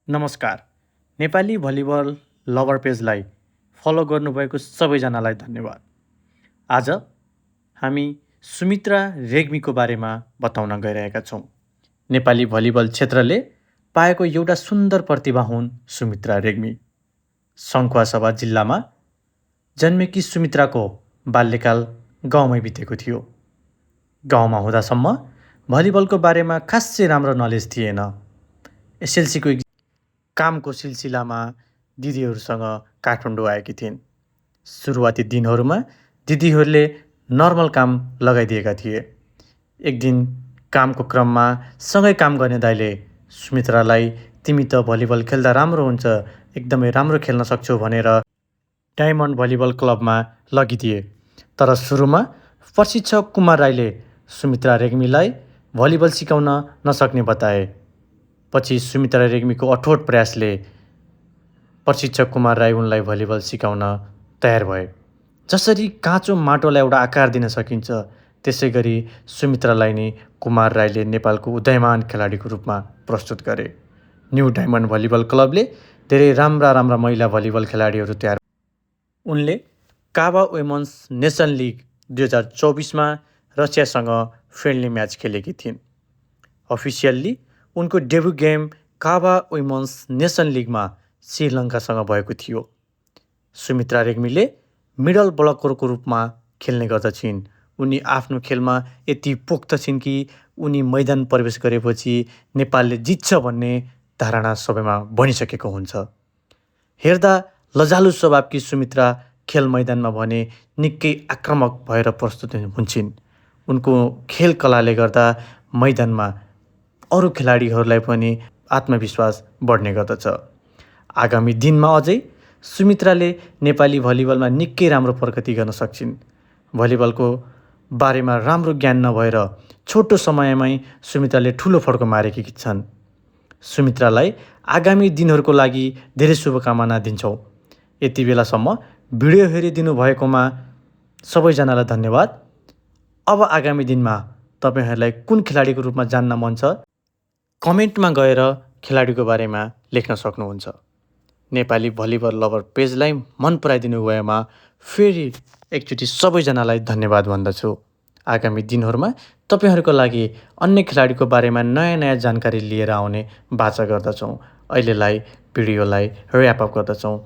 नमस्कार। Nepali volleyball lover पेजलाई follow गर्नुभएको सबैजनालाई धन्यवाद। आज हामी सुमित्रा रेग्मीको बारेमा बताउन गइरहेका छौँ। नेपाली भलिबल क्षेत्रले पाएको एउटा सुन्दर प्रतिभा हुन् सुमित्रा रेग्मी। सङ्खुवासभा जिल्लामा जन्मेकी सुमित्राको बाल्यकाल गाउँमै बितेको थियो। गाउँमा हुँदासम्म भलिबलको बारेमा खासै राम्रो नलेज थिएन। एसएलसीको कामको सिलसिलामा दिदीहरूसँग काठमाडौँ आएकी थिइन्। सुरुवाती दिनहरूमा दिदीहरूले नर्मल काम लगाइदिएका थिए। एक दिन कामको क्रममा सँगै काम गर्ने दाइले सुमित्रालाई तिमी त भलिबल खेल्दा राम्रो हुन्छ, एकदमै राम्रो खेल्न सक्छौ भनेर डायमन्ड भलिबल क्लबमा लगिदिए। तर सुरुमा प्रशिक्षक कुमार राईले सुमित्रा रेग्मीलाई भलिबल सिकाउन नसक्ने बताए। पछि सुमित्रा रेग्मीको अठोट प्रयासले प्रशिक्षक कुमार राई उनलाई भलिबल सिकाउन तयार भए। जसरी काँचो माटोलाई एउटा आकार दिन सकिन्छ, त्यसै गरी सुमित्रालाई नै कुमार राईले नेपालको उदयमान खेलाडीको रूपमा प्रस्तुत गरे। न्यू डायमन्ड भलिबल क्लबले धेरै राम्रा महिला भलिबल खेलाडीहरू तयार। उनले काबा वुमेन्स नेसन लिग 2024मा रसियासँग फ्रेन्डली म्याच खेलेकी थिइन्। अफिसियल्ली उनको डेब्यु गेम काबा वुमेन्स नेसन लिगमा श्रीलङ्कासँग भएको थियो। सुमित्रा रेग्मीले मिडल ब्लकरको रूपमा खेल्ने गर्दछिन्। उनी आफ्नो खेलमा यति पोख्त छिन् कि उनी मैदान प्रवेश गरेपछि नेपालले जित्छ भन्ने धारणा सबैमा बनिसकेको हुन्छ। हेर्दा लजालु स्वभावकी सुमित्रा खेल मैदानमा भने निकै आक्रामक भएर प्रस्तुत हुन्छन्। उनको खेल कलाले गर्दा मैदानमा अरू खेलाडीहरूलाई पनि आत्मविश्वास बढ्ने गर्दछ। आगामी दिनमा अझै सुमित्राले नेपाली भलिबलमा निकै राम्रो प्रगति गर्न सक्छिन्। भलिबलको बारेमा राम्रो ज्ञान नभएर छोटो समयमै सुमित्राले ठुलो फड्को मारेकी छन्। सुमित्रालाई आगामी दिनहरूको लागि धेरै शुभकामना दिन्छौँ। यति बेलासम्म भिडियो हेरिदिनु भएकोमा सबैजनालाई धन्यवाद। अब आगामी दिनमा तपाईँहरूलाई कुन खेलाडीको रूपमा जान्न मन छ, कमेन्टमा गएर खेलाडीको बारेमा लेख्न सक्नुहुन्छ। नेपाली भलिबल लभर पेजलाई मन पराइदिनु भएमा फेरि एकचोटि सबैजनालाई धन्यवाद भन्दछु। आगामी दिनहरूमा तपाईँहरूको लागि अन्य खेलाडीको बारेमा नयाँ जानकारी लिएर आउने बाचा गर्दछौँ। अहिलेलाई भिडियोलाई ऱ्याप अप गर्दछौँ।